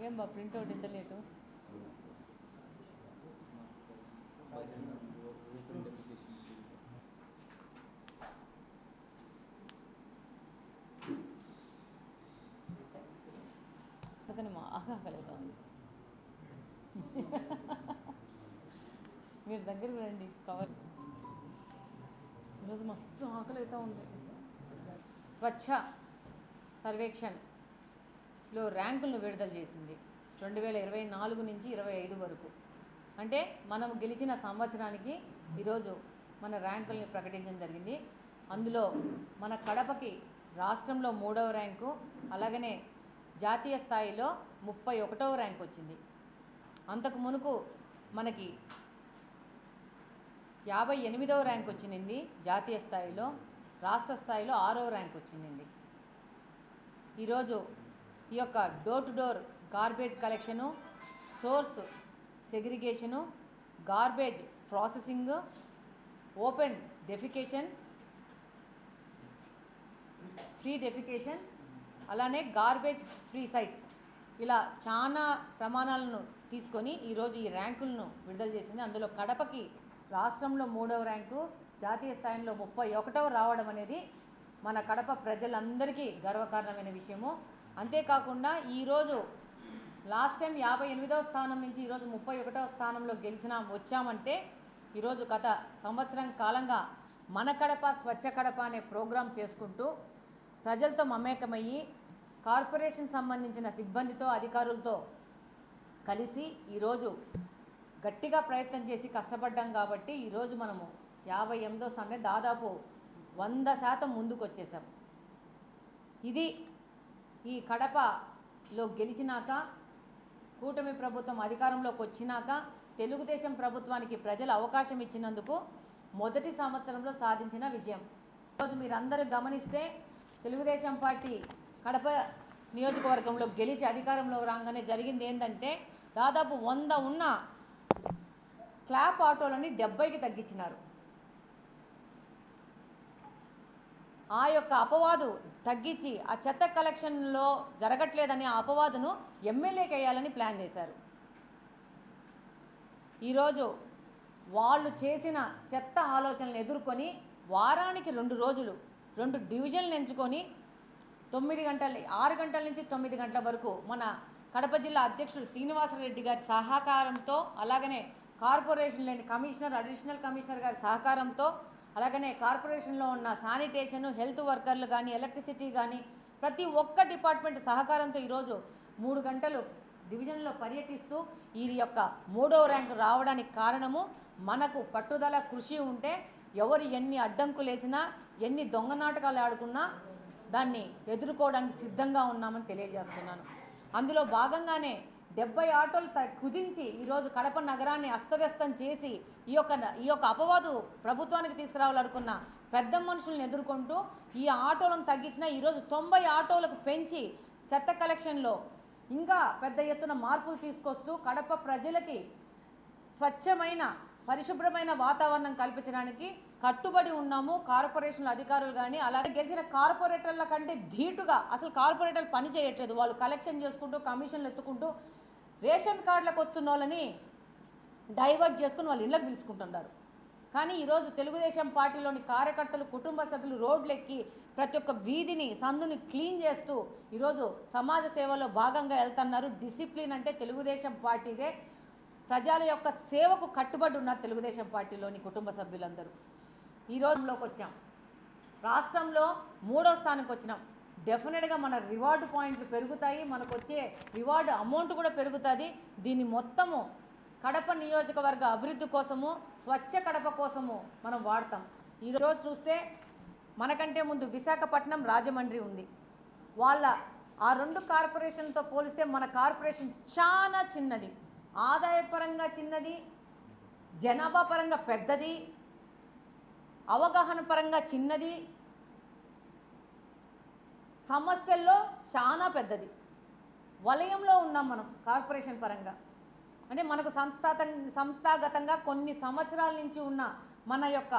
ఏం బా ప్రింట్అవుట్ ఎంత లేటు? అతను మా ఆకలితో ఉంది. మీరు దగ్గరికి రండి. కవర్ ఈరోజు మస్తు ఆకలి అవుతూ ఉంది. స్వచ్ఛ సర్వేక్షణలో ర్యాంకులను విడుదల చేసింది 2024 నుంచి 25 వరకు. అంటే మనం గెలిచిన సంవత్సరానికి ఈరోజు మన ర్యాంకుల్ని ప్రకటించడం జరిగింది. అందులో మన కడపకి రాష్ట్రంలో 3వ ర్యాంకు, అలాగనే జాతీయ స్థాయిలో 31వ ర్యాంక్ వచ్చింది. అంతకు మునుపు మనకి 58వ ర్యాంక్ వచ్చింది జాతీయ స్థాయిలో, రాష్ట్ర స్థాయిలో 6వ ర్యాంక్ వచ్చింది. ఈరోజు ఈ యొక్క door to door garbage collection, source segregation, garbage processing, open defecation, free defecation, అలానే గార్బేజ్ ఫ్రీ సైట్స్, ఇలా చాలా ప్రమాణాలను తీసుకొని ఈరోజు ఈ ర్యాంకులను విడుదల చేసింది. అందులో కడపకి రాష్ట్రంలో 3వ ర్యాంకు, జాతీయ స్థాయిలో 31వ రావడం అనేది మన కడప ప్రజలందరికీ గర్వకారణమైన విషయము. అంతేకాకుండా ఈరోజు లాస్ట్ టైం 58వ స్థానం నుంచి ఈరోజు 31వ స్థానంలో వచ్చామంటే ఈరోజు గత సంవత్సరం కాలంగా మన కడప స్వచ్ఛ కడప అనే ప్రోగ్రాం చేసుకుంటూ ప్రజలతో మమేకమయ్యి కార్పొరేషన్ సంబంధించిన సిబ్బందితో, అధికారులతో కలిసి ఈరోజు గట్టిగా ప్రయత్నం చేసి కష్టపడ్డాం కాబట్టి ఈరోజు మనము 58వ స్థానం, దాదాపు 100% ముందుకు వచ్చేసాం. ఇది ఈ కడపలో గెలిచినాక, కూటమి ప్రభుత్వం అధికారంలోకి వచ్చినాక, తెలుగుదేశం ప్రభుత్వానికి ప్రజలు అవకాశం ఇచ్చినందుకు మొదటి సంవత్సరంలో సాధించిన విజయం. ఈరోజు మీరందరూ గమనిస్తే తెలుగుదేశం పార్టీ కడప నియోజకవర్గంలో గెలిచి అధికారంలో రాగానే జరిగింది ఏంటంటే, దాదాపు 100 ఉన్న క్లాప్ ఆటోలని 70కి తగ్గించినారు. ఆ యొక్క అపవాదు తగ్గించి ఆ చెత్త కలెక్షన్లో జరగట్లేదని ఆ అపవాదును ఎమ్మెల్యేకి వేయాలని ప్లాన్ చేశారు. ఈరోజు వాళ్ళు చేసిన చెత్త ఆలోచనలు ఎదుర్కొని వారానికి 2 రోజులు 2 డివిజన్లు ఎంచుకొని 6 గంటల నుంచి 9 గంటల వరకు మన కడప జిల్లా అధ్యక్షుడు శ్రీనివాసరెడ్డి గారి సహకారంతో, అలాగనే కార్పొరేషన్లోని కమిషనర్, అడిషనల్ కమిషనర్ గారి సహకారంతో, అలాగనే కార్పొరేషన్లో ఉన్న శానిటేషన్, హెల్త్ వర్కర్లు కానీ, ఎలక్ట్రిసిటీ కానీ, ప్రతి ఒక్క డిపార్ట్మెంట్ సహకారంతో ఈరోజు 3 గంటలు డివిజన్లో పర్యటిస్తూ ఈ యొక్క 3వ ర్యాంకు రావడానికి కారణము మనకు పట్టుదల, కృషి ఉంటే ఎవరు ఎన్ని అడ్డంకులు వేసినా, ఎన్ని దొంగ నాటకాలు ఆడుకున్నా దాన్ని ఎదుర్కోవడానికి సిద్ధంగా ఉన్నామని తెలియజేస్తున్నాను. అందులో భాగంగానే 70 ఆటోలు కుదించి ఈరోజు కడప నగరాన్ని అస్తవ్యస్తం చేసి ఈ యొక్క అపవాదు ప్రభుత్వానికి తీసుకురావాలనుకున్న పెద్ద మనుషులను ఎదుర్కొంటూ ఈ ఆటోలను తగ్గించిన ఈరోజు 90 ఆటోలకు పెంచి చెత్త కలెక్షన్లో ఇంకా పెద్ద ఎత్తున మార్పులు తీసుకొస్తూ కడప ప్రజలకి స్వచ్ఛమైన, పరిశుభ్రమైన వాతావరణం కల్పించడానికి కట్టుబడి ఉన్నాము. కార్పొరేషన్ల అధికారులు కానీ, అలాగే గెలిచిన కార్పొరేటర్ల కంటే ధీటుగా, అసలు కార్పొరేటర్లు పని చేయట్లేదు. వాళ్ళు కలెక్షన్ చేసుకుంటూ, కమిషన్లు ఎత్తుకుంటూ, రేషన్ కార్డులకు వస్తున్న వాళ్ళని డైవర్ట్ చేసుకుని వాళ్ళు ఇళ్ళకి పిలుచుకుంటున్నారు. కానీ ఈరోజు తెలుగుదేశం పార్టీలోని కార్యకర్తలు, కుటుంబ సభ్యులు రోడ్లెక్కి ప్రతి ఒక్క వీధిని, సందుని క్లీన్ చేస్తూ ఈరోజు సమాజ సేవలో భాగంగా వెళ్తున్నారు. డిసిప్లిన్ అంటే తెలుగుదేశం పార్టీదే. ప్రజల యొక్క సేవకు కట్టుబడి ఉన్నారు తెలుగుదేశం పార్టీలోని కుటుంబ సభ్యులందరూ. ఈ రోజులోకి వచ్చాం, రాష్ట్రంలో 3వ స్థానానికి వచ్చినాం. డెఫినెట్గా మన రివార్డు పాయింట్లు పెరుగుతాయి, మనకు వచ్చే రివార్డు అమౌంట్ కూడా పెరుగుతుంది. దీన్ని మొత్తము కడప నియోజకవర్గ అభివృద్ధి కోసము, స్వచ్ఛ కడప కోసము మనం వాడతాం. ఈరోజు చూస్తే మనకంటే ముందు విశాఖపట్నం, రాజమండ్రి ఉంది. వాళ్ళ ఆ 2 కార్పొరేషన్లతో పోలిస్తే మన కార్పొరేషన్ చాలా చిన్నది, ఆదాయపరంగా చిన్నది, జనాభా పరంగా పెద్దది, అవగాహన పరంగా చిన్నది, సమస్యల్లో చాలా పెద్దది. వలయంలో ఉన్నాం మనం కార్పొరేషన్ పరంగా. అంటే మనకు సంస్థాగతంగా కొన్ని సంవత్సరాల నుంచి ఉన్న మన యొక్క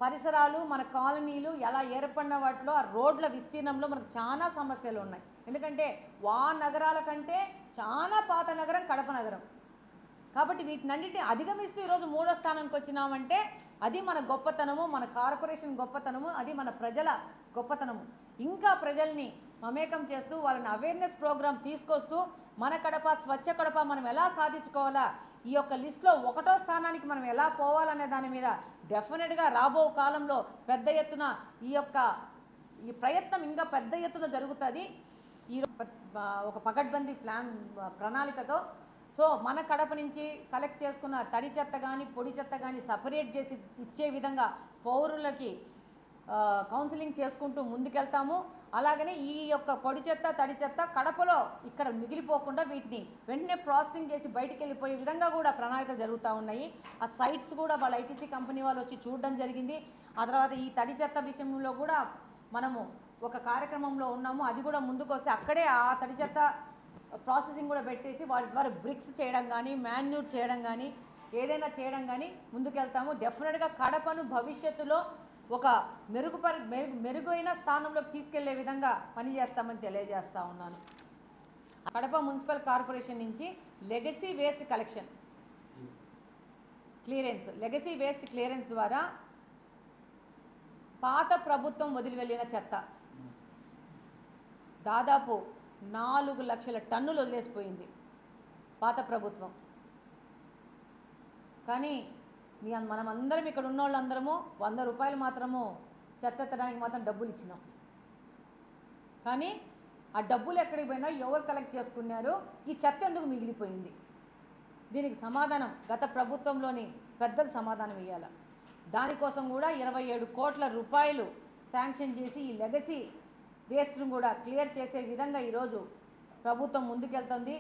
పరిసరాలు, మన కాలనీలు ఎలా ఏర్పడిన వాటిలో ఆ రోడ్ల విస్తీర్ణంలో మనకు చాలా సమస్యలు ఉన్నాయి. ఎందుకంటే నగరాల కంటే చాలా పాత నగరం కడప నగరం. కాబట్టి వీటినన్నిటిని అధిగమిస్తూ ఈరోజు 3వ స్థానానికి వచ్చినామంటే అది మన గొప్పతనము, మన కార్పొరేషన్ గొప్పతనము, అది మన ప్రజల గొప్పతనము. ఇంకా ప్రజల్ని మమేకం చేస్తూ వాళ్ళని అవేర్నెస్ ప్రోగ్రామ్ తీసుకొస్తూ మన కడప, స్వచ్ఛ కడప మనం ఎలా సాధించుకోవాలా, ఈ యొక్క లిస్టులో 1వ స్థానానికి మనం ఎలా పోవాలనే దాని మీద డెఫినెట్గా రాబో కాలంలో పెద్ద ఎత్తున ఈ ప్రయత్నం ఇంకా పెద్ద ఎత్తున జరుగుతుంది. ఈ ఒక పకడ్బందీ ప్రణాళికతో సో మన కడప నుంచి కలెక్ట్ చేసుకున్న తడి చెత్త కానీ పొడి చెత్త కానీ సపరేట్ చేసి ఇచ్చే విధంగా పౌరులకి కౌన్సిలింగ్ చేసుకుంటూ ముందుకెళ్తాము. అలాగనే ఈ యొక్క పొడి చెత్త తడి చెత్త కడపలో ఇక్కడ మిగిలిపోకుండా వీటిని వెంటనే ప్రాసెసింగ్ చేసి బయటికి వెళ్ళిపోయే విధంగా కూడా ప్రణాళికలు జరుగుతూ ఉన్నాయి. ఆ సైట్స్ కూడా వాళ్ళ ఐటీసీ కంపెనీ వాళ్ళు వచ్చి చూడడం జరిగింది. ఆ తర్వాత ఈ తడి చెత్త విషయంలో కూడా మనము ఒక కార్యక్రమంలో ఉన్నాము. అది కూడా ముందుకు వస్తే అక్కడే ఆ తడి చెత్త ప్రాసెసింగ్ కూడా పెట్టేసి వాటి ద్వారా బ్రిక్స్ చేయడం కానీ మాన్యూర్ చేయడం కానీ ఏదైనా చేయడం కానీ ముందుకెళ్తాము. డెఫినెట్గా కడపను భవిష్యత్తులో ఒక మెరుగైన స్థానంలోకి తీసుకెళ్లే విధంగా పనిచేస్తామని తెలియజేస్తూ ఉన్నాను. కడప మున్సిపల్ కార్పొరేషన్ నుంచి legacy waste collection legacy waste clearance ద్వారా పాత ప్రభుత్వం వదిలి వెళ్ళిన చెత్త దాదాపు 4 లక్షల టన్నులు వదిలేసిపోయింది పాత ప్రభుత్వం. కానీ మనమందరం ఇక్కడ ఉన్న వాళ్ళందరము 100 రూపాయలు మాత్రము చెత్త ఎత్తడానికి మాత్రం డబ్బులు ఇచ్చినాం. కానీ ఆ డబ్బులు ఎక్కడికి పోయినా, ఎవరు కలెక్ట్ చేసుకున్నారు, ఈ చెత్త ఎందుకు మిగిలిపోయింది? దీనికి సమాధానం గత ప్రభుత్వంలోని పెద్దలు సమాధానం ఇవ్వాలి. దానికోసం కూడా 27 కోట్ల రూపాయలు శాంక్షన్ చేసి ఈ లెగసీ వేస్ట్ను కూడా క్లియర్ చేసే విధంగా ఈరోజు ప్రభుత్వం ముందుకెళ్తుంది.